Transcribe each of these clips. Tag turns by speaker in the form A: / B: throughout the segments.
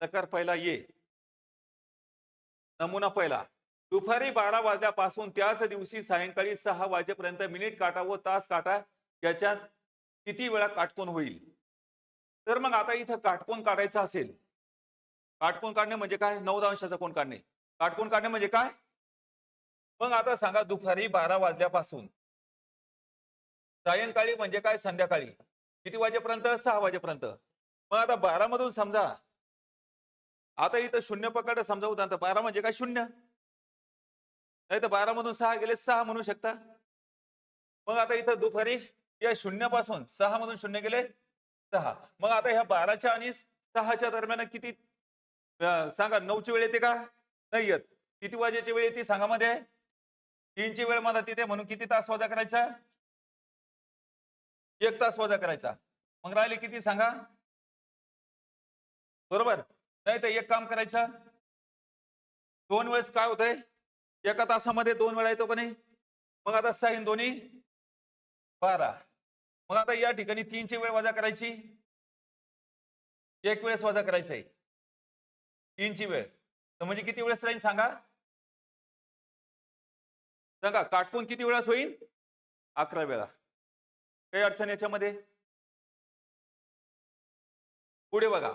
A: प्रकार पहिला ये. नमुना पहिला. दुपारी 12 वाजल्यापासून त्याच दिवशी सायंकाळी 6 वाजेपर्यंत मिनिट काटा व तास काटा याच्यात किती वेळा काटकोन होईल. तर मग आता इथं काटकोन काढायचा असेल. काटकोन काढणे म्हणजे काय? 9 अंशाचा कोन काढणे. काटकोन काढणे म्हणजे काय? मग आता सांगा दुपारी 12 वाजल्यापासून सायंकाळी म्हणजे काय? संध्याकाळी किती वाजेपर्यंत? 6 वाजेपर्यंत. मग आता 12 मधून समजा, आता इथं शून्य पकडा समजा उदाहरण 12 म्हणजे काय? शून्य. नाही तर 12 मधून 6 गेले 6 म्हणू शकता. मग आता इथं दुपारी या शून्यापासून 6 मधून शून्य गेले 6. मग आता ह्या 12च्या आणि 6च्या दरम्यान किती सांगा? 9ची वेळ येते का? नाही येत. किती वाजेची वेळ येते सांगा मध्ये? 3ची वेळ मला तिथे, म्हणून किती तास वजा करायचा? 1 तास वजा करायचा. मग राहिले किती सांगा? बरोबर. नाही तर एक काम करायचं, 2 वेळेस काय होतंय? एका तासामध्ये 2 वेळा येतो का नाही? मग आता 6 इन दोन्ही 12. मग आता या ठिकाणी 3ची वेळ वजा करायची, 1 वेळेस वजा करायचंय 3ची वेळ. तर म्हणजे किती वेळेस राहील सांगा? सांगा काटकोन किती वेळेस होईल? 11 वेळा. काही अडचण याच्यामध्ये? पुढे बघा.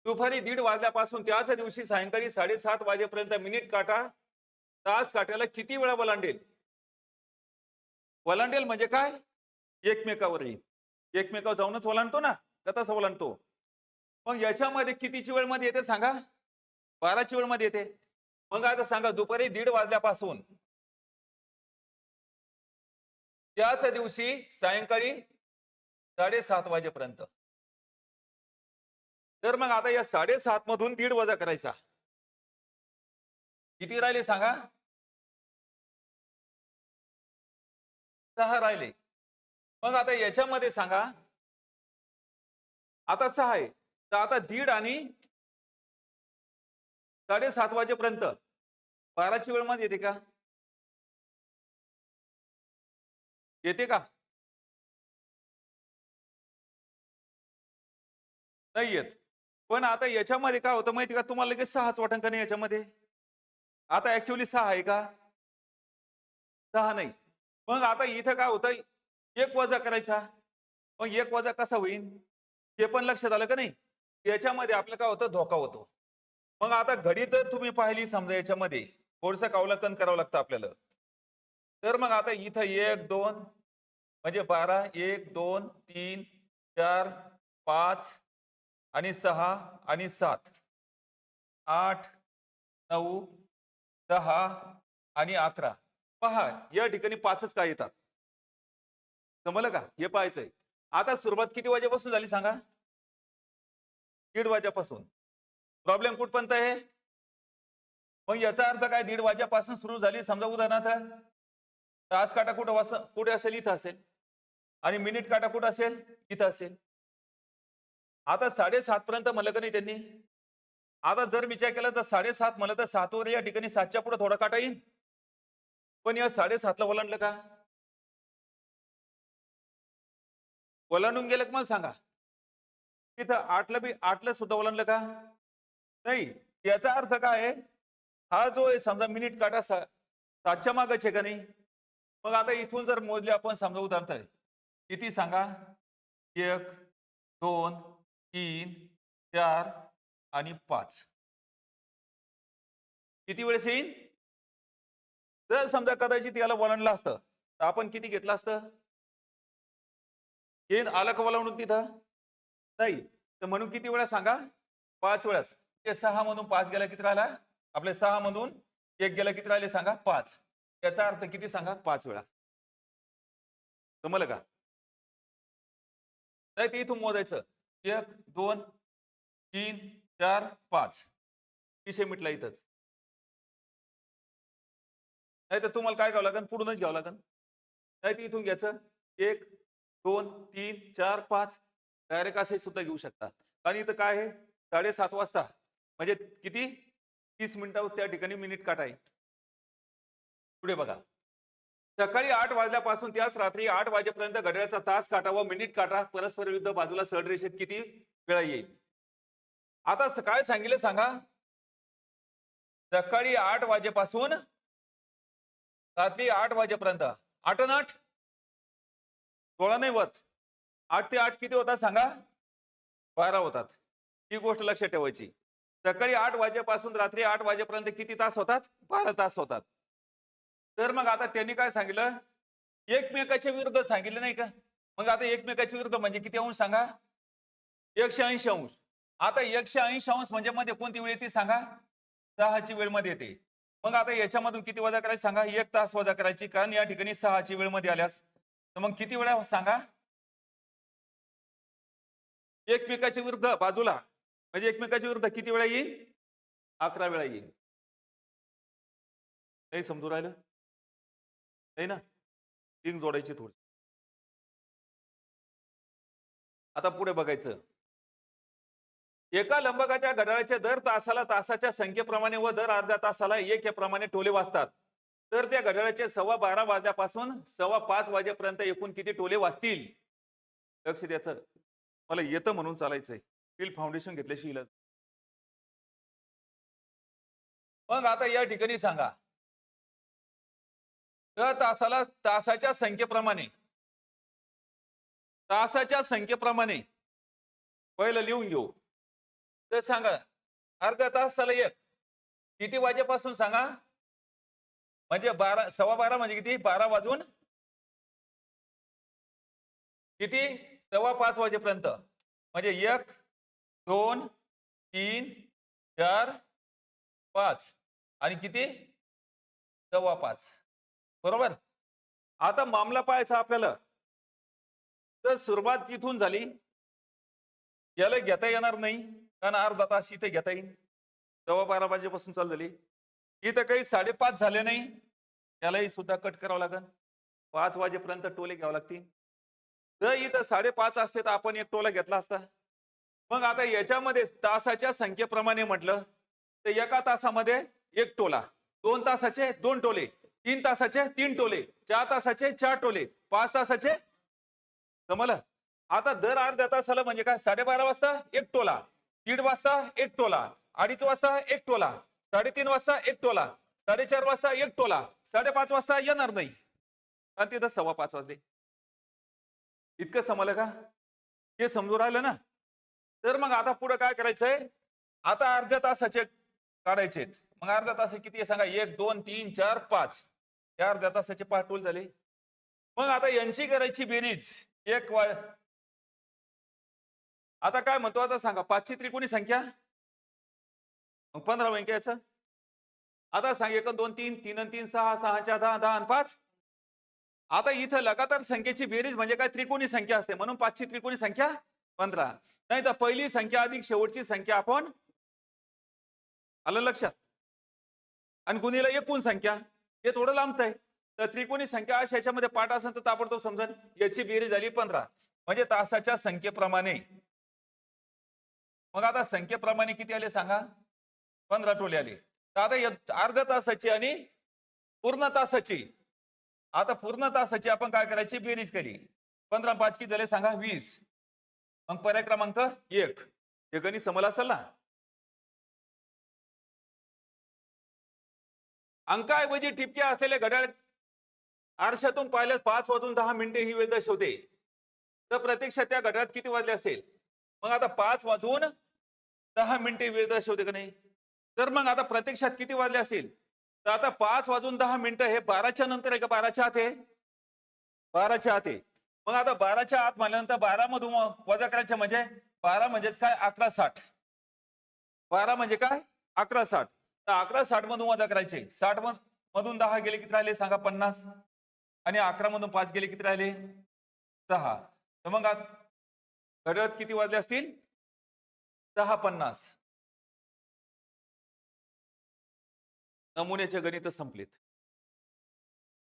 A: दुपारी 1:30 वाजल्यापासून त्याच दिवशी सायंकाळी 7:30 वाजेपर्यंत मिनिट काटा तास काट्याला किती वेळा वलांडेल? वलांडेल म्हणजे काय? एकमेकावर येईल. एकमेकावर जाऊनच ओलांडतो ना, का तसं ओलांडतो? मग याच्यामध्ये कितीची वेळ मध्ये येते सांगा? 12ची वेळ मध्ये येते. मग आता सांगा दुपारी 1:30 वाजल्यापासून त्याच दिवशी सायंकाळी 7:30 वाजेपर्यंत. तर मग आता या 7:30 मधून 1:30 वजा करायचा. किती राहिले सांगा? 6 राहिले. मग आता याच्यामध्ये सांगा, आता 6 आहे, तर आता 1:30 आणि 7:30 वाजेपर्यंत 12ची वेळ मध्ये येते का? येते का? नाही येत. पण आता याच्यामध्ये काय होतं माहिती का तुम्हाला? लगेच 6च वाटण का नाही याच्यामध्ये? आता ऍक्च्युअली 6 आहे का? 6 नाही. मग आता इथं काय होतं? 1 वजा करायचा. मग 1 वजा कसा होईल? हे पण लक्षात आलं का नाही? याच्यामध्ये आपलं काय होतं? धोका होतो. मग आता घडी तर तुम्ही पाहिली समजा, याच्यामध्ये थोडंसं अवलोकन करावं लागतं आपल्याला. तर मग आता इथं 1 2 म्हणजे 12, 1 2 3 4 5 आणि 6 आणि 7, 8 9 10 आणि 11. पहा या ठिकाणी 5च काय येतात? समजलं का? हे पाहायचंय. आता सुरुवात किती वाजेपासून झाली सांगा? 1:30 वाजेपासून. प्रॉब्लेम कुठपर्यंत आहे? मग याचा अर्थ काय? 1:30 वाजेपासून सुरू झाली समजा उदाहरणार्थ, तास काटा कुठे असेल? इथं असेल. आणि मिनिट काटा कुठं असेल? इथं असेल. आता 7:30 पर्यंत म्हणलं का नाही त्यांनी? आता जर विचार केला तर 7:30 म्हणलं तर 7 वर या ठिकाणी 7च्या पुढे थोडा काटा येईल. पण या 7:30 ला ओलांडलं का? ओलांडून गेलं का मला सांगा? तिथं 8ला सुद्धा ओलांडलं का? नाही. याचा अर्थ काय आहे? हा जो आहे समजा मिनिट काटा 7च्या मागच आहे का नाही? मग आता इथून जर मोजले आपण समजा उदाहरणार्थ, किती सांगा? 1 2 3 4 आणि 5. किती वेळेस येईल? जर समजा कदाचित याला ओलांडलं असतं तर आपण किती घेतलं असतं? येईन आलं का ओलांडून तिथं? नाही. तर म्हणून किती वेळा सांगा? 5 वेळाच. ते 6 मधून 5 गेला किती राहिला? आपले 6 मधून 1 गेला किती राहिले सांगा? 5. याचा अर्थ किती सांगा? 5 वेळा. समजलं का? नाही ते इथून मोजायचं. 1 2 3 4 5. विषय मिटला इथंच. नाही तर तुम्हाला काय घ्यावं लागेल? पुढूनच घ्यावं लागेल. नाही तर इथून घ्यायचं. 1 2 3 4 5 डायरेक्ट असे सुद्धा घेऊ शकता. आणि इथं काय आहे? 7:30 वाजता म्हणजे किती? 30 मिनिटावर त्या ठिकाणी मिनिट काटा आहे. पुढे बघा. सकाळी 8 वाजल्यापासून त्याच रात्री 8 वाजेपर्यंत घड्याळाचा तास काटा व मिनिट काटा परस्पर विरुद्ध बाजूला सरळ रेषेत किती वेळा येईल? आता काय सांगितलं सांगा, सकाळी 8 वाजेपासून रात्री 8 वाजेपर्यंत 8 आणि 8 16 नाही होत. 8 ते 8 किती होतात सांगा? 12 होतात. ही गोष्ट लक्षात ठेवायची. सकाळी 8 वाजेपासून रात्री 8 वाजेपर्यंत किती तास होतात? 12 तास होतात. तर मग आता त्यांनी काय सांगितलं, एकमेकाच्या विरुद्ध सांगितलं नाही का? मग आता एकमेकाच्या विरुद्ध म्हणजे किती अंश सांगा? 180 अंश. आता 180 अंश म्हणजे मध्ये कोणती वेळ येते सांगा? 6 ची वेळ मध्ये येते. मग आता याच्यामधून किती वजा करायची सांगा? 1 तास वजा करायची, कारण या ठिकाणी 6 ची वेळ मध्ये आल्यास. तर मग किती वेळा सांगा? एकमेकाच्या विरुद्ध बाजूला म्हणजे एकमेकाच्या विरुद्ध किती वेळा येईल? 11 वेळा येईल. नाही समजू राहिलं? नाही ना? लिंक जोडायची थोडी. आता पुढे बघायचं. एका लंबकाच्या घड्याळाच्या दर तासाला तासाच्या संख्येप्रमाणे व दर अर्ध्या तासाला 1 या प्रमाणे टोले वाजतात. तर त्या घड्याळाचे 12:15 वाजल्यापासून 5:15 वाजेपर्यंत एकूण किती टोले वाजतील? लक्ष द्यायचं. मला येतं म्हणून चालायचंय. स्टील फाउंडेशन घेतल्याशी इलाज. मग आता या ठिकाणी सांगा, दर तासाला तासाच्या संख्येप्रमाणे पहिलं लिहून घेऊ. तर सांगा, अर्ध्या तासाला 1 किती वाजेपासून सांगा? म्हणजे 12:15 म्हणजे किती? 12 वाजून किती? 5:15 वाजेपर्यंत. म्हणजे 1 2 3 4 5 आणि किती? 5:15. बरोबर. आता मामला पाहायचा आपल्याला. तर सुरुवात तिथून झाली, याला घेता येणार नाही, कारण अर्धा तास इथे घेता येईल. 12:15 वाजेपासून चालू झाली. इथं काही 5:30 झाले नाही, यालाही सुद्धा कट करावं लागेल. 5 वाजेपर्यंत टोले घ्यावं लागतील. जर इथं 5:30 असते तर आपण एक टोला घेतला असता. मग आता याच्यामध्ये तासाच्या संख्येप्रमाणे म्हटलं तर एका तासामध्ये 1 टोला, 2 तासाचे 2 टोले, 3 तासाचे 3 टोले, 4 तासाचे 4 टोले, 5 तासाचे. समजलं? आता दर अर्ध्या तासाला म्हणजे काय? 12:30 वाजता 1 टोला, 1:30 वाजता 1 टोला, 2:30 वाजता 1 टोला, 3:30 वाजता 1 टोला, 4:30 वाजता 1 टोला, 5:30 वाजता येणार नाही, आणि तिथं 5:15 वाजले. इतकं समजलं का? हे समजून राहिलं ना? तर मग आता पुढे काय करायचंय? आता अर्ध्या तासाचे काढायचे. मग अर्ध्या तास किती आहे सांगा? 1 2 3 4 5. या अर्ध्या तासाचे 5 टोल झाले. मग आता यांची करायची बेरीज. आता काय म्हणतो? आता सांगा, 5 ची त्रिकोणी संख्या, मग 15 होईल याचं. आता सांग 1 2 3 3 3 6 6 10 10 आणि 5. आता इथं लगातार संख्येची बेरीज म्हणजे काय? त्रिकोणी संख्या असते, म्हणून 5 ची त्रिकोणी संख्या 15. नाही तर पहिली संख्या अधिक शेवटची संख्या आपण, आलं लक्षात? आणि गुणिले एकूण संख्या, हे थोडं लांबतंय. तर त्रिकोणी संख्या अशा याच्यामध्ये पाठ असेल तर ताबडतोब समजेल. याची बेरीज झाली 15, म्हणजे तासाच्या संख्येप्रमाणे. मग आता संख्येप्रमाणे किती आले सांगा? 15 टोले आले. तर आता अर्ध्या तासाची आणि पूर्ण तासाची, आता पूर्ण तासाची आपण काय करायची? बेरीज केली. 15 5 किती झाले सांगा? 20. मग पर्याय क्रमांक 1. हे गणित समजलं असेल ना? अंकाऐवजी ठिपक्या असलेले घड्याळ आरशातून पाहिल्यास 5 वाजून 10 मिनिटे ही वेळ दर्शवते. तर प्रत्यक्षात त्या घड्याळात किती वाजले असेल? मग आता 5 वाजून 10 मिनिटे वेळ दर्शवते का नाही? तर मग आता प्रत्यक्षात किती वाजले असतील? तर आता 5 वाजून 10 मिनिटं हे 12च्या नंतर आहे का 12च्या आत आहे? 12च्या आत आहे. मग आता 12च्या आत म्हणल्यानंतर 12 मधून वजा करायचं म्हणजे 12 म्हणजेच काय? 11:60. 12 म्हणजे काय? 11:60. तर 11:60 मधून वजा करायचे. 60 मधून 10 गेले किती राहिले सांगा? 50. आणि 11 मधून 5 गेले किती राहिले? 6. तर मग घड्याळात किती वाजले असतील? 6:50. नमुन्याचे गणित संपलेत.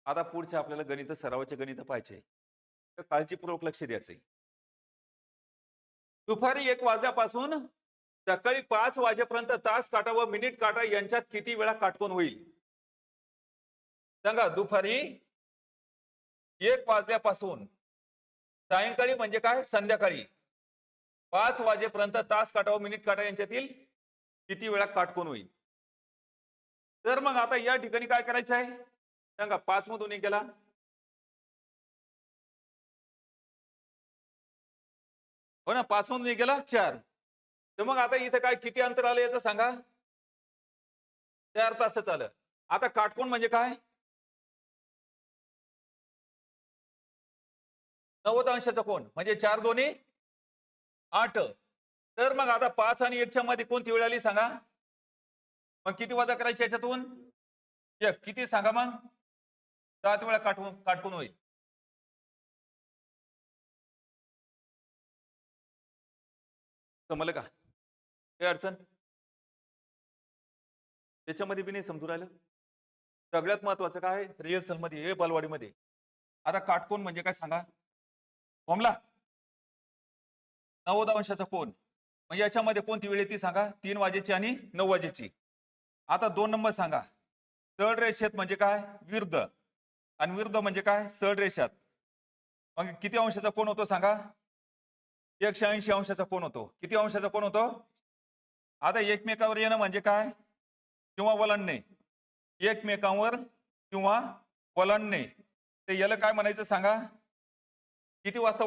A: आता पुढचे आपल्याला गणित सरावाचे गणित पाहिजे, तर काळजीपूर्वक लक्ष द्यायचंय. दुपारी 1 वाजल्यापासून सकाळी 5 वाजेपर्यंत तास काटा व मिनिट काटा यांच्यात किती वेळा काटकोन होईल? सांगा. दुपारी 1 वाजल्यापासून सायंकाळी म्हणजे काय? संध्याकाळी 5 वाजेपर्यंत तास काटा व मिनिट काटा यांच्यातील किती वेळा काटकोन होईल? तर मग आता या ठिकाणी काय करायचं आहे सांगा. 5 मधून 1 गेला, हो ना, 5 मधून 1 गेला 4. तर मग आता इथं काय किती अंतर आलं याचं सांगा. 4 तासच आलं. आता काटकोन म्हणजे काय? 90 अंशाचा कोन म्हणजे 4 दोन्ही 8. तर मग आता 5 आणि 1 च्या मध्ये कोणती वेळ आली सांगा. मग किती वजा करायची याच्यातून? 1. किती सांगा मग? 7 वेळा काटकोन काटकोन होईल. समजलं का? काय अडचण त्याच्यामध्ये बी नाही समजून राहिलं. सगळ्यात महत्वाचं काय रिहर्सल मध्ये हे बालवाडीमध्ये. आता काटकोन म्हणजे काय सांगा. फॉर्मला 90 अंशाचा कोन म्हणजे याच्यामध्ये कोणती वेळ येते सांगा. 3 वाजेची आणि 9 वाजेची. आता 2 नंबर सांगा. सरळ रेषेत म्हणजे काय? विरुद्ध. आणि विरुद्ध म्हणजे काय? सरळ रेषात. मग किती अंशाचा कोन होतो सांगा. 180 अंशाचा कोन होतो. किती अंशाचा कोन होतो? आता एकमेकावर येणं म्हणजे काय? किंवा वळणणे. एकमेकांवर किंवा वळणणे. ते याला काय म्हणायचं सांगा. किती वाजता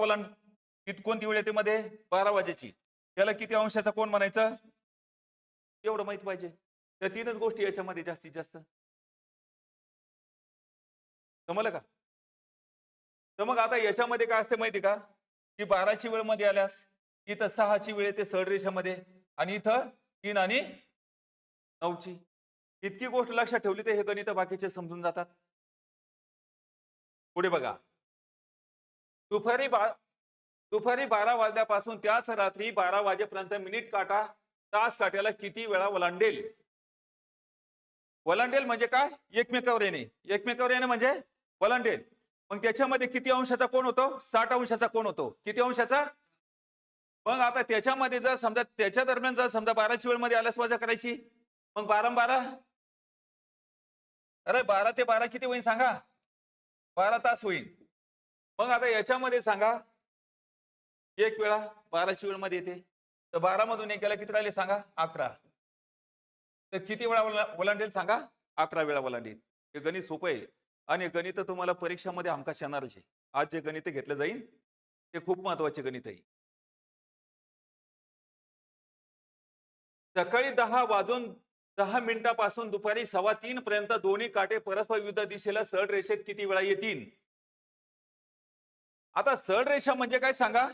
A: कोणती वेळ येते मध्ये? 12 वाजेची. त्याला किती अंशाचा कोन म्हणायचं? एवढं माहित पाहिजे. त्या 3च गोष्टी याच्यामध्ये जास्तीत जास्त. समजलं का? तर मग आता याच्यामध्ये काय असते माहिती का? की 12ची वेळ मध्ये आल्यास इथं 6ची वेळ येते सरळ रेषामध्ये आणि इथं 3 आणि 9ची. इतकी गोष्ट लक्षात ठेवली तर हे गणित बाकीचे समजून जातात. पुढे बघा. दुपारी 12 वाजल्यापासून त्याच रात्री 12 वाजेपर्यंत मिनिट काटा तास काट्याला किती वेळा ओलांडेल? ओलांडेल म्हणजे काय? एकमेकावर येणे. एकमेकावर येणे म्हणजे ओलांडेल. मग त्याच्यामध्ये किती अंशाचा कोन होतो? 60 अंशाचा कोन होतो. किती अंशाचा? मग आता त्याच्यामध्ये जर समजा त्याच्या दरम्यान जर समजा 12ची वेळ मध्ये आल्यास वजा करायची. मग 12 अरे 12 ते 12 किती होईल सांगा. 12 तास होईल. मग आता याच्यामध्ये सांगा. एक वेळा 12ची वेळ मध्ये येते. तर 12 मधून 1 केला किती राहिले सांगा. 11. तर किती वेळा ओलांडेल सांगा. 11 वेळा ओलांडेल. हे गणित सोपं आहे. आणि गणित तुम्हाला परीक्षामध्ये हमखास येणारच आहे. आज जे गणित घेतलं जाईल ते खूप महत्वाचे गणित आहे. सकाळी 10 वाजून 10 मिनिटापासून दुपारी 2:15 पर्यंत दोन्ही काटे परस्पर विरुद्ध दिशेला सरळ रेषेत किती वेळा येतील? आता सरळ रेषा म्हणजे काय सांगा.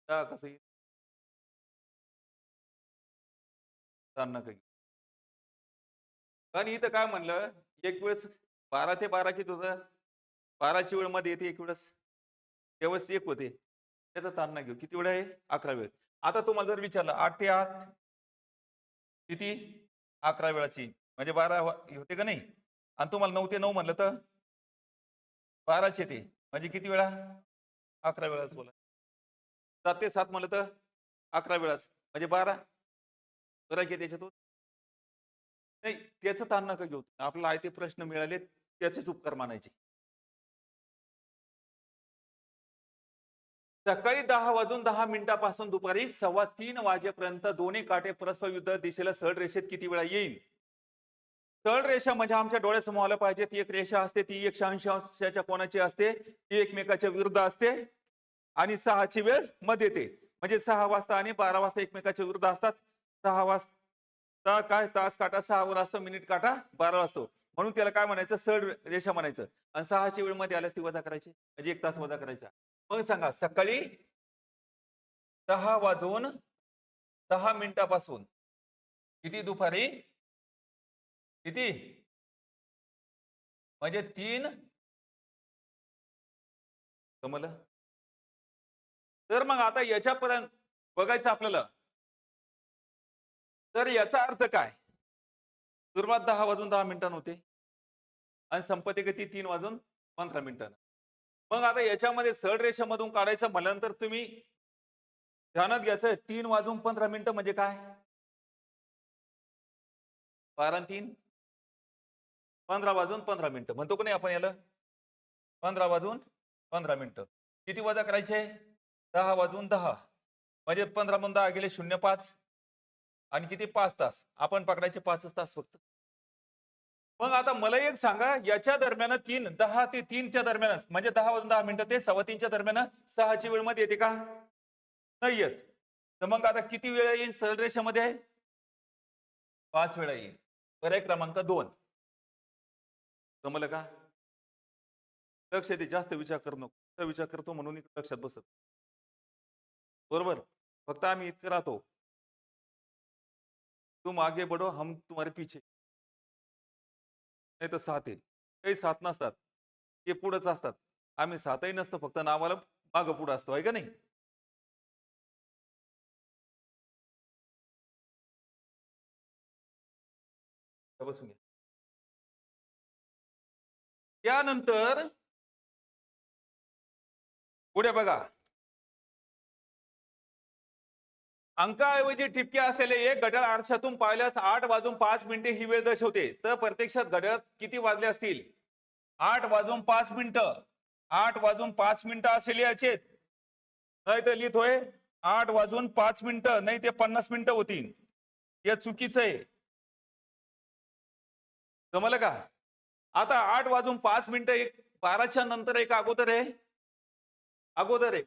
A: हा कसं येईल? सांग ना काही. कारण इथं काय म्हणलं. एक वेळेस 12 ते 12 किती होतं? 12ची वेळ मध्ये येते एक वेळेस. त्यावेळेस एक होते. त्याचा ताण नाही घेऊ. किती वेळ आहे? 11 वेळ. आता तुम्हाला जर विचारलं 8 ते 8 किती? 11 वेळाची म्हणजे 12 होते का नाही. आणि तुम्हाला 9 ते 9 म्हणलं तर 12चे ते म्हणजे किती वेळा? 11 वेळाच बोला. 7 ते 7 म्हणलं तर 11 वेळाच म्हणजे 12. फरक आहे त्याच्यातून. नाही त्याचं ताण नका घेऊ. आपल्याला आहे ते प्रश्न मिळाले त्याचेच उपकार मानायचे. सकाळी 10 वाजून 10 मिनिटापासून दुपारी 2:15 वाजेपर्यंत दोन्ही काटे परस्पर विरुद्ध दिशेला सरळ रेषेत किती वेळा येईल? सरळ रेषा म्हणजे आमच्या डोळ्यासमोर आलं पाहिजे. ती एक रेषा असते. ती 180 अंशाच्या कोनाची असते. ती एकमेकाच्या विरुद्ध असते. आणि 6ची वेळ मध्ये येते. म्हणजे 6 वाजता आणि 12 वाजता एकमेकाच्या विरुद्ध असतात. 6 वाजता काय तास काटा 6 वर असतो. मिनिट काटा 12 असतो. म्हणून त्याला काय म्हणायचं? सरळ रेषा म्हणायचं. आणि 6ची वेळ मध्ये आल्यास ती वजा करायची म्हणजे 1 तास वजा करायचा. मग सांगा सकाळी 10 वाजून 10 मिनिटापासून किती दुपारी किती म्हणजे 3 समजलं. तर मग आता याच्यापर्यंत बघायचं आपल्याला. तर याचा अर्थ काय? सुरुवात 10 वाजून 10 मिनिटांनी होते आणि संपत्ती किती 3 वाजून 15 मिनिटांना. मग आता याच्यामध्ये सरळ रेषेमधून काढायचं म्हटल्यानंतर तुम्ही ध्यानात घ्यायचं 3 वाजून 15 मिनिटं म्हणजे काय? 12 आणि 3 15 वाजून 15 मिनिटं म्हणतो का नाही आपण याला 15 वाजून 15 मिनिटं किती वजा करायचे 10 वाजून 10 म्हणजे 15 मधून 10 गेले 0.5 आणि किती 5 तास आपण पकडायचे 5 तास फक्त. मग आता मला एक सांगा याच्या दरम्यान 10 ते 3च्या दरम्यान म्हणजे 10 वाजून 10 मिनिटं ते 3:15च्या दरम्यान 6ची वेळ मध्ये येते का नाही येत. तर मग आता किती वेळा येईल सरळ रेषेमध्ये 5 वेळा येईल. पर्याय क्रमांक 2 जमलं का लक्ष दे जास्त विचार करू नको विचार करतो म्हणून लक्षात बसत बरोबर फक्त आम्ही इतकं राहतो तुम आगे बढ़ो हम तुम्हारे पीछे नाही तर साथ आहे काही साथ नसतात ते पुढंच असतात आम्ही साथही नसतो फक्त नावाला मागं पुढं असतो आहे का नाही. बसून घ्या त्यानंतर पुढे बघा अंकाऐवजी ठिपके असलेले एक घड्याळ आरशातून पाहिल्यास 8 वाजून 5 मिनिटे ही वेळ दर्शवते तर प्रत्यक्षात घड्याळात किती वाजले असतील 8 वाजून 5 मिनिटं 8 वाजून 5 मिनिटं असेल याचे नाही तर लिहितोय 8 वाजून 5 मिनिटं नाही ते 50 मिनिटं होतील हे चुकीचं आहे. जमलं का आता 8 वाजून 5 मिनिटं एक 12च्या नंतर एक अगोदर आहे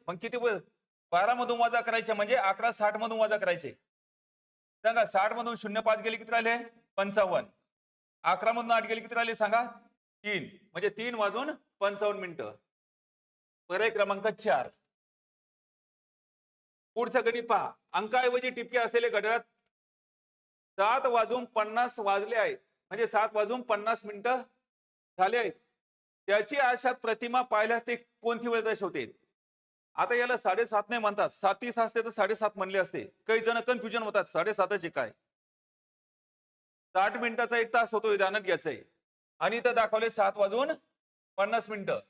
A: मग किती 12 मधून वजा करायचे म्हणजे 11:60 मधून वजा करायचे सांगा 60 मधून 0.5 गेले किती राहिले 55 11 मधून 8 गेले किती राहिले सांगा 3 म्हणजे 3 वाजून 55 मिनिटं. पर्याय क्रमांक 4 पुढचं गणित पहा अंकाऐवजी टिपके असलेले घड्याळात 7 वाजून 50 वाजले आहेत म्हणजे 7 वाजून 50 मिनिटं झाले आहेत त्याची आरशात प्रतिमा पाहिल्यास ते कोणती वेळ दर्शवते. आता याला 7:30 नाही म्हणतात 7:30 असते तर 7:30 म्हणले असते काही जण कन्फ्युजन होतात 7:30 काय 60 मिनिटाचा 1 तास होतो ध्यानात घ्यायचंय आणि इथं दाखवले 7 वाजून 50 मिनिटं.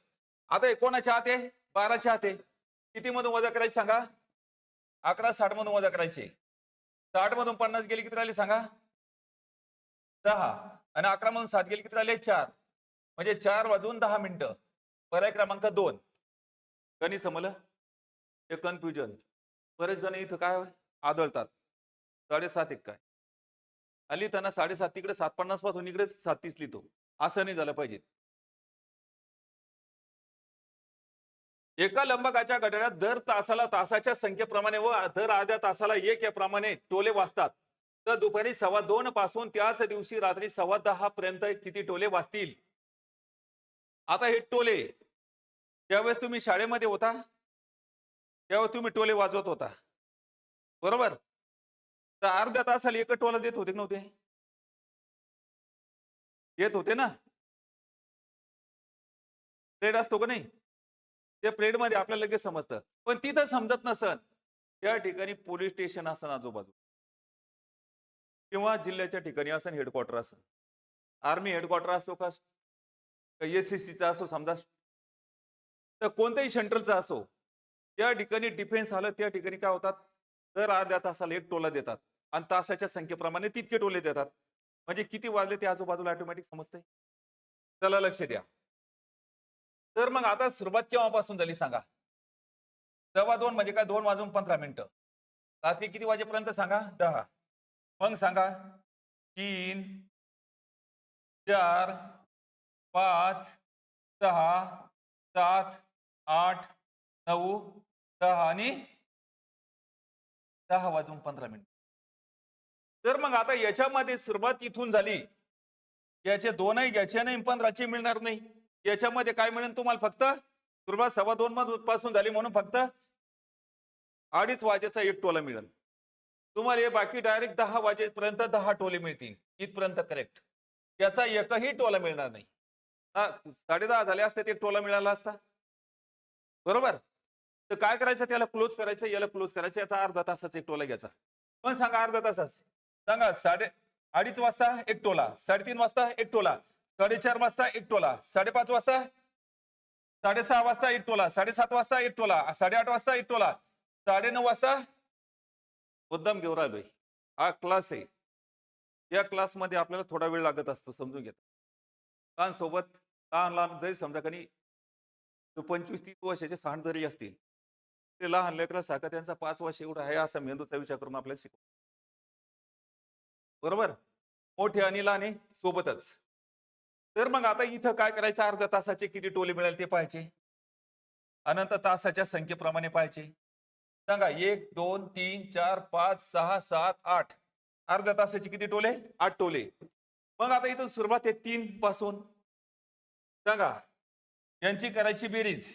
A: आता कोणाच्या हात आहे 12च्या हात आहे किती मधून वजा करायचे सांगा 11:60 मधून वजा करायचे 60 मधून 50 गेले किती राहिले सांगा 10 आणि 11 मधून 7 गेले किती राहिले 4 म्हणजे 4 वाजून 10 मिनिटं. पर्याय क्रमांक 2 गणित समजलं हे कन्फ्युजन बरेच जण इथं काय आदळतात 7:30 एक काय आली त्यांना 7:30 तिकडे 7:50 पासून इकडे 7:30 लिहितो असं नाही झालं पाहिजे. एका लंबकाच्या घड्याळात दर तासाला तासाच्या संख्येप्रमाणे व दर अर्ध्या तासाला 1 याप्रमाणे टोले वाजतात तर दुपारी 2:15 पासून त्याच दिवशी रात्री 10:15 पर्यंत किती टोले वाजतील. आता हे टोले त्यावेळेस तुम्ही शाळेमध्ये होता तेव्हा तुम्ही टोले वाजवत होता बरोबर तर अर्ध्या तासाला एक टोला देत होते नव्हते देत होते ना प्लेट असतो का नाही त्या प्लेट मध्ये आपल्याला लगेच समजतं पण तिथं समजत नसन त्या ठिकाणी पोलीस स्टेशन असन आजूबाजू किंवा जिल्ह्याच्या ठिकाणी असन हेडक्वार्टर असन आर्मी हेडक्वार्टर असो का एसएससीचा असो समजा तर कोणत्याही सेंट्रलचा असो त्या ठिकाणी डिफेन्स आलं त्या ठिकाणी काय होतात दर अर्ध्या तासाला एक टोला देतात आणि तासाच्या संख्येप्रमाणे तितके टोले देतात म्हणजे किती वाजले ते आजूबाजूला ऑटोमॅटिक समजते. चला लक्ष द्या तर मग आता सुरुवात केव्हापासून झाली सांगा 2:15 म्हणजे काय 2 वाजून 15 मिनिटं रात्री किती वाजेपर्यंत सांगा 10 मग सांगा 3 4 5 6 7 8 9 10 आणि 10 वाजून 15 मिनिट. तर मग आता याच्यामध्ये सुरुवात इथून झाली याचे 2ही घ्यायचे नाही 15चे मिळणार नाही याच्यामध्ये काय मिळेल तुम्हाला फक्त सुरुवात 2:15 पासून झाली म्हणून फक्त 2:30 वाजेचा एक टोला मिळेल तुम्हाला हे बाकी डायरेक्ट 10 वाजेपर्यंत 10 टोले मिळतील इथपर्यंत करेक्ट याचा एकही टोला मिळणार नाही. 10:30 झाले असते ते टोला मिळाला असता बरोबर तर काय करायचं त्याला क्लोज करायचं याला क्लोज करायचं याचा अर्धा तासाचा एक टोला घ्यायचा पण सांगा अर्धा तासाच सांगा 2:30 वाजता एक टोला 3:30 वाजता एक टोला 4:30 वाजता एक टोला 5:30 वाजता 6:30 वाजता एक टोला 7:30 वाजता एक टोला 8:30 वाजता एक टोला 9:30 वाजता मुद्दाम घेऊन राहिलोय हा क्लास आहे या क्लासमध्ये आपल्याला थोडा वेळ लागत असतो समजून घेत लहान सोबत लहान लहान जरी समजा कधी 25-30 वर्षाचे सहान जरी असतील, ते लहान लेकरासारखा त्यांचा 5 वर्ष एवढा आहे असा मेंदूचा विचार करून आपल्याला शिकव, बरोबर. मोठे आणि लहाने सोबतच. तर मग आता इथं काय करायचं, अर्ध्या तासाचे किती टोले मिळेल ते पाहायचे, अनंत तासाच्या संख्येप्रमाणे पाहायचे. सांगा 1 2 3 4 5 6 7 8, अर्ध्या तासाचे किती टोले, 8 टोले. मग आता इथून सुरुवात आहे 3 पासून. सांगा यांची करायची बेरीज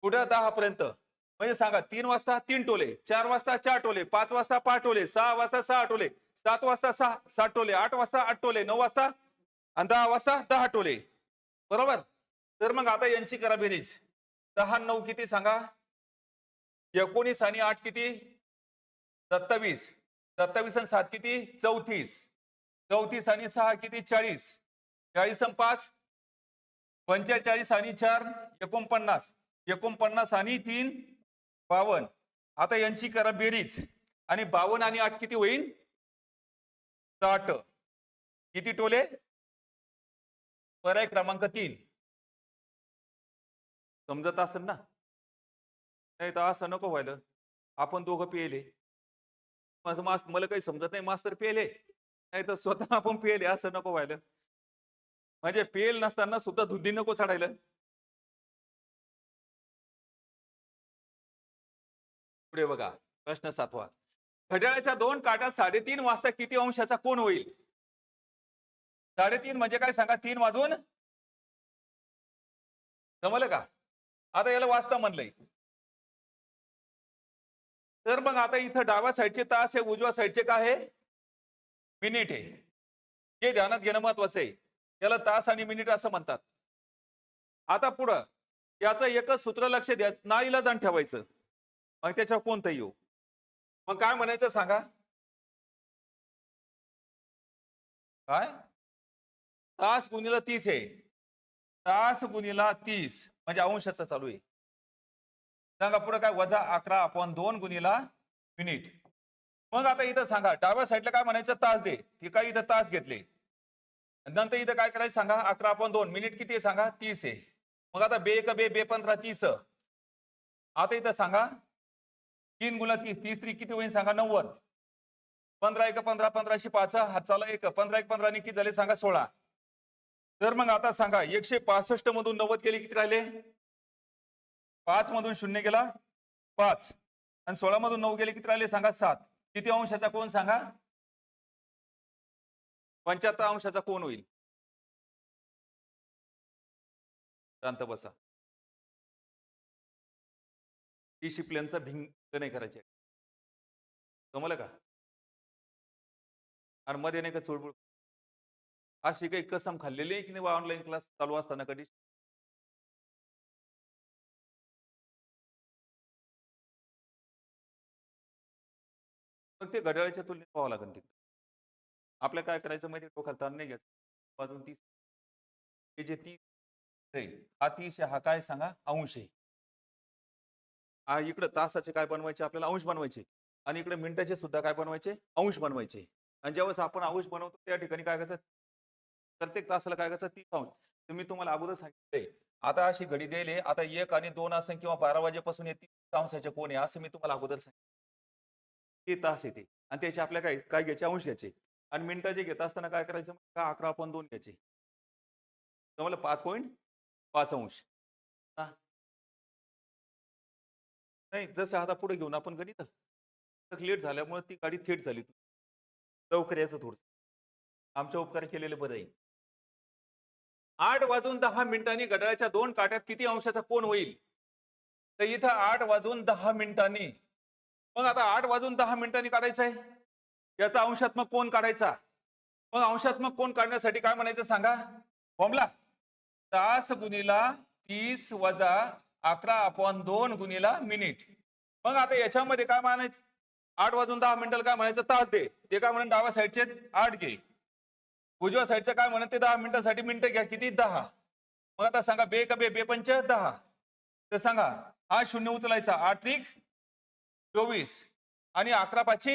A: कुठं 10 पर्यंत, म्हणजे सांगा 3 वाजता 3 टोले, 4 वाजता 4 टोले, 5 वाजता 5 टोले, 6 वाजता 6 टोले, 7 वाजता 7 टोले, 8 वाजता 8 टोले, 9 वाजता आणि 10 वाजता 10 टोले, बरोबर. तर मग आता यांची करा बेरीज. 10 9 किती सांगा, 19 आणि 8 किती, 27, 27 आणि 7 किती, 34, 34 आणि 6 किती, 40, 40 आणि 5 45 आणि 4 49, 49 आणि 3 52. आता यांची करा बेरीज आणि 52 आणि 8 किती होईल, 60. किती टोले, पर्याय क्रमांक 3. समजत असेल ना, नाही तर असं नको व्हायला आपण दोघं पेले, माझं मला काही समजत नाही, मास्तर पेले, नाही तर स्वतः आपण पेले, असं नको व्हायला. म्हणजे पेल नसताना सुद्धा धुंदी नको चढायला. पुढे बघा प्रश्न 7वा. घड्याळाच्या 2 काट्यात 3:30 वाजता किती अंशाचा कोन होईल. 3:30 म्हणजे काय सांगा, 3 वाजून, जमलं का. आता याला वाजता म्हणलंय, तर मग आता इथं डाव्या साईडचे तास आहे, उजव्या साईडचे काय आहे, मिनिट आहे. हे ध्यानात घेणं महत्वाचं आहे. याला तास आणि मिनिट असं म्हणतात. आता पुढं याचं एकच सूत्र लक्ष द्या, नाईलाजान ठेवायचं, मग त्याच्यावर कोणतं येऊ. मग काय म्हणायचं सांगा, काय, तास गुणिला 30 आहे, तास गुणिला 30 म्हणजे अंशाचा चालू आहे. सांगा पुढे काय, -11/2 गुणिला मिनिट. मग आता इथं सांगा डाव्या साईडला काय म्हणायचं, तास दे, ते काय इथं तास घेतले, नंतर इथं काय करायचं सांगा, 11/2 मिनिट किती आहे सांगा, 30 आहे. मग आता बे 1 बे 15 30. आता इथं सांगा 3 गुणिला 30, 30 3 किती होईल सांगा, 90. 15 1 15, 15 5 हात चाला 1, 15 1 15 किती झाले सांगा, 16. तर मग आता सांगा 165 मधून 90 गेले किती राहिले, 5 मधून 0 गेला 5, आणि 16 मधून 9 गेले किती राहिले सांगा, 7. किती अंशाचा कोण सांगा, 75 अंशाचा कोण होईल. शांत बसा, डिसिप्लिनचा भिंग नाही करायचे, जमलं का. आणि मध्ये नाही का चुळबुळ, अशी काही कसम खाल्लेली आहे की नाही ऑनलाईन क्लास चालू असताना कधी. मग ते घड्याळाच्या तुलनेत पाहावं लागेल. तिकडे आपल्या काय करायचं माहिती, डोक्याला ताण नाही घ्यायचं. वाजून 30, हे जे 30 आहे, हा 30 आहे, हा काय सांगा, अंश आहे. हा इकडे तासाचे काय बनवायचे आपल्याला, अंश बनवायचे, आणि इकडे मिनिटाचे सुद्धा काय बनवायचे, अंश बनवायचे. आणि ज्यावेळेस आपण अंश बनवतो त्या ठिकाणी काय करायचं, प्रत्येक तासाला काय करायचं, 30 अंश. तर मी तुम्हाला अगोदर सांगितलंय, आता अशी घडी द्यायले, आता 1 आणि 2 असेल किंवा 12 वाजेपासून हे 30 अंशाचे कोण आहे असं मी तुम्हाला अगोदर सांगितलं. ते तास येते आणि त्याचे आपल्या काय काय घ्यायचे, अंश घ्यायचे. आणि मिनिटाचे घेत असताना काय करायचं, का 11/2 घ्यायचे, तुम्हाला 5.5 अंश. हा. नाही, जसं आता पुढे घेऊन आपण गणित, तर लेट झाल्यामुळे ती गाडी थेट झाली. लवकर यायचं थोडं, आमच्या उपकार केलेले बरं आहे. 8 वाजून 10 मिनिटांनी घड्याळाच्या 2 काट्यात किती अंशाचा कोन होईल. तर इथं 8 वाजून 10 मिनिटांनी, मग आता 8 वाजून 10 मिनिटांनी काढायचं आहे, याचा अंशात्मक कोन काढायचा. मग अंशात्मक कोन काढण्यासाठी काय म्हणायचं सांगा, फॉर्मुला तास गुणिला 30 वजा 11/2 गुणिला मिनिट. मग आता याच्यामध्ये काय म्हणायचं, 8 वाजून 10 मिनिटाला काय म्हणायचं, तास दे, ते काय म्हणून डाव्या साईडचे 8 घे, उजव्या साईडचं काय म्हणत ते 10 मिनिटासाठी मिनिटं घ्या, किती 10. मग आता सांगा बे का बे 5 10. तर सांगा हा 0 उचलायचा, 8 त्रिक 24 आणि 11 5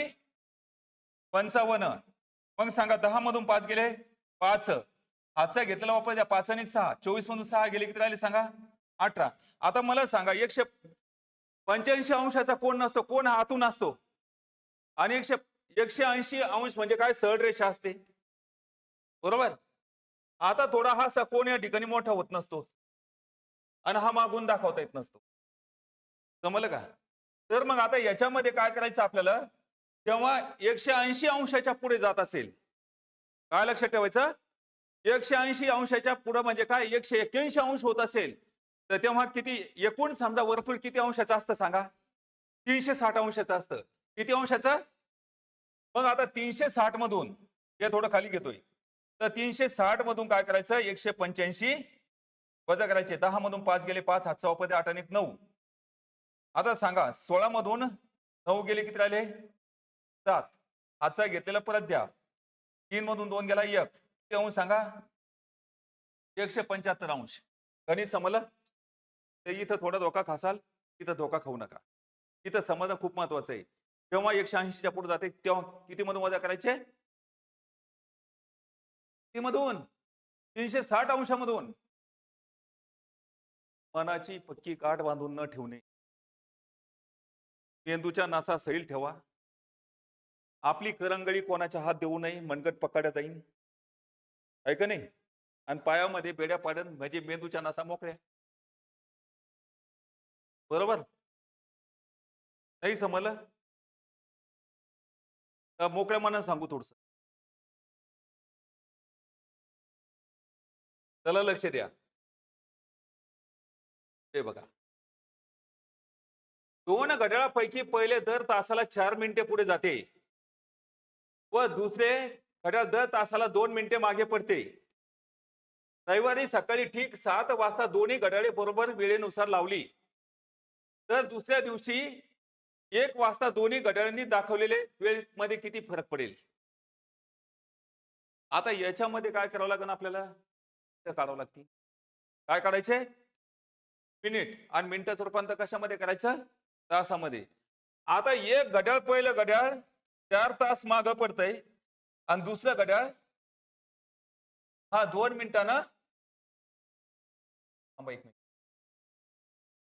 A: 55. मग सांगा 10 मधून 5 गेले 5, हातचा घेतलेला वापर द्या 5 आणि 6 24 मधून 6 गेले किती राहिले सांगा 18. आता मला सांगा 185 अंशाचा कोण नसतो, कोण हा आतून असतो आणि 180 अंश म्हणजे काय सरळ रेषा असते बरोबर. आता थोडा हा कोण या ठिकाणी मोठा होत नसतो आणि हा मागून दाखवता येत नसतो. समजलं का? तर मग आता याच्यामध्ये काय करायचं आपल्याला, जेव्हा 180 अंशाच्या पुढे जात असेल काय लक्षात ठेवायचं, 180 अंशाच्या पुढे म्हणजे काय 181 अंश होत असेल तर तेव्हा किती एकूण समजा वर्तुळ किती अंशाचं असतं सांगा, 360 अंशाचं असतं. किती अंशाचं? मग आता 360 मधून हे थोडं खाली घेतोय तर 360 मधून काय करायचं 185 वजा करायचे 10 मधून 5 गेले 5 हातचा वापर 8 आणि 9. आता सांगा 16 मधून 9 गेले किती राहिले 7. हातचा घेतलेला परत द्या 3 मधून 2 गेला 1 ते अंश सांगा 175 अंश. गणित समजलं? तर इथं थोडा धोका खासाल, इथं धोका खाऊ नका. इथं समजणं खूप महत्वाचं आहे. जेव्हा 180च्या पुढे जाते तेव्हा किती मधून वजा करायचे, किती मधून 360 अंशामधून. मनाची पक्की गाठ बांधून न ठेवणे, मेंदूच्या नासा सैल ठेवा. आपली करंगळी कोणाच्या हात देऊ नये, मनगट पकडल्या जाईन आहे का नाही, आणि पायामध्ये बेड्या पाडन म्हणजे मेंदूच्या नासा मोकळ्या. बरोबर नाही समजलं? मोकळ्या मनानं सांगू थोडस, त्याला लक्ष द्या. ते बघा 2 घड्याळापैकी पहिले दर तासाला 4 मिनिटे पुढे जाते व दुसरे घड्याळ दर तासाला 2 मिनिटे मागे पडते. रविवारी सकाळी ठीक 7 वाजता दोन्ही घड्याळे बरोबर वेळेनुसार लावली तर दुसऱ्या दिवशी 1 वाजता दोन्ही घड्याळांनी दाखवलेले वेळेमध्ये किती फरक पडेल. आता याच्यामध्ये काय करावं लागेल आपल्याला, काढावं लागतील. काय काढायचे, मिनिट आणि मिनिटाचं रूपांतर कशामध्ये करायचं, तासामध्ये. आता एक घड्याळ पहिलं घड्याळ 4 तास मागं पडतंय आणि दुसरं घड्याळ हा 2 मिनिटानं, थांबा 1 मिनिट.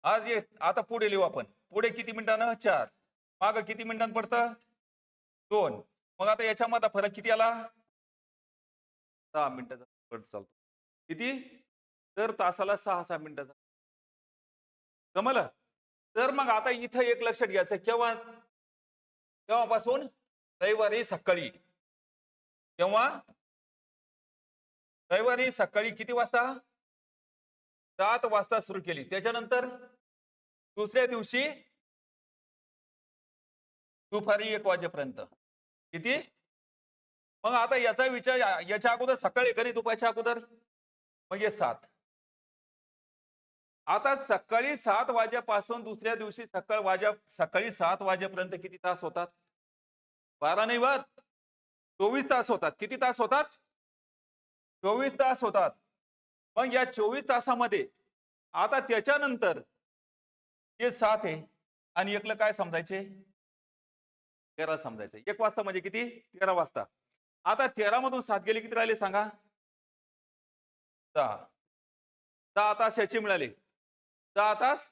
A: आज ये आता पुढे लिहू आपण, पुढे किती मिनिटानं 4, मागं किती मिनिटांनी पडतं 2. मग आता याच्यामध्ये फरक किती आला 6 मिनिटाचा फरक चालतो. किती, तर तासाला 6 मिनिटाचा. जमलं? तर मग आता इथं एक लक्षात घ्यायचं, केव्हापासून, रविवारी सकाळी. केव्हा, रविवारी सकाळी किती वाजता 7 वाजता सुरू केली, त्याच्यानंतर दुसऱ्या दिवशी दुपारी 1 वाजेपर्यंत. किती, मग आता याचा विचार याच्या अगोदर सकाळी कधी दुपारच्या अगोदर म्हणजे 7. आता सकाळी 7 वाजेपासून दुसऱ्या दिवशी सकाळी 7 वाजेपर्यंत किती तास होतात, 12 नाही वाद 24 तास होतात. किती तास होतात, 24 तास होतात. मग या 24 तासामध्ये आता त्याच्यानंतर हे 7 आहे आणि एकलं काय समजायचे 13 समजायचे. 1 वाजता म्हणजे किती 13 वाजता. आता 13 मधून 7 गेले किती राहिले सांगा 10. 10 तास याची मिळाले 10 तास.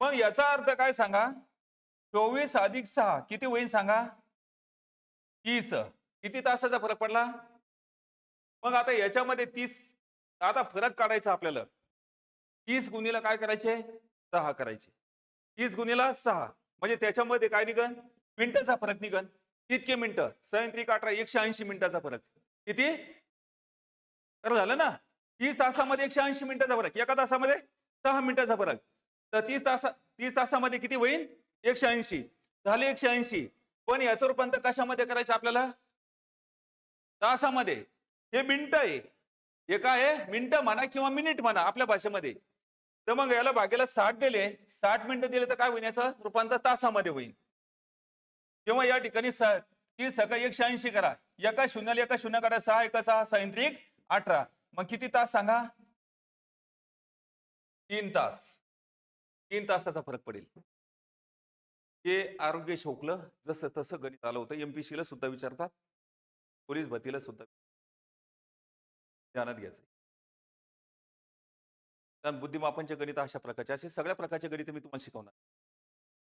A: मग याचा अर्थ काय सांगा 24 अधिक 6 किती होईल सांगा 30. किती तासाचा फरक पडला. मग आता याच्यामध्ये 30, आता फरक काढायचा आपल्याला. 30 गुणीला काय करायचे 6 करायचे. 30 गुणीला 6 म्हणजे त्याच्यामध्ये काय निघन मिनिटाचा फरक निघन. इतके मिनिटं 6 180 मिनिटाचा फरक. किती तर झालं ना 30 तासामध्ये 180 मिनिटाचा फरक, एका तासामध्ये 6 मिनिटाचा फरक. तर 30 तासामध्ये किती होईल 180 झाले 180. पण याचं रूपांतर कशामध्ये करायचं आपल्याला तासामध्ये. हे मिनिट आहे, हे काय आहे मिनिटं म्हणा किंवा मिनिट म्हणा आपल्या भाषेमध्ये. तर मग याला भागेला 60 दिले, 60 मिनिटं दिले तर काय होईल याचं रूपांतर तासामध्ये होईल. किंवा या ठिकाणी 30 सकाळी 180 करा, एका शून्याला एका शून्य काढा 6 एका 6 6 18. मग किती तास सांगा 3 तास. 3 तासाचा फरक पडेल. हे आरोग्य शोकलं जसं तसं गणित आलं होतं. एमपीसीला सुद्धा विचारतात, पोलीस भरतीला सुद्धा. ध्यानात घ्यायचं. कारण बुद्धिमापनचे गणित अशा प्रकारचे, असे सगळ्या प्रकारचे गणित मी तुम्हाला शिकवणार.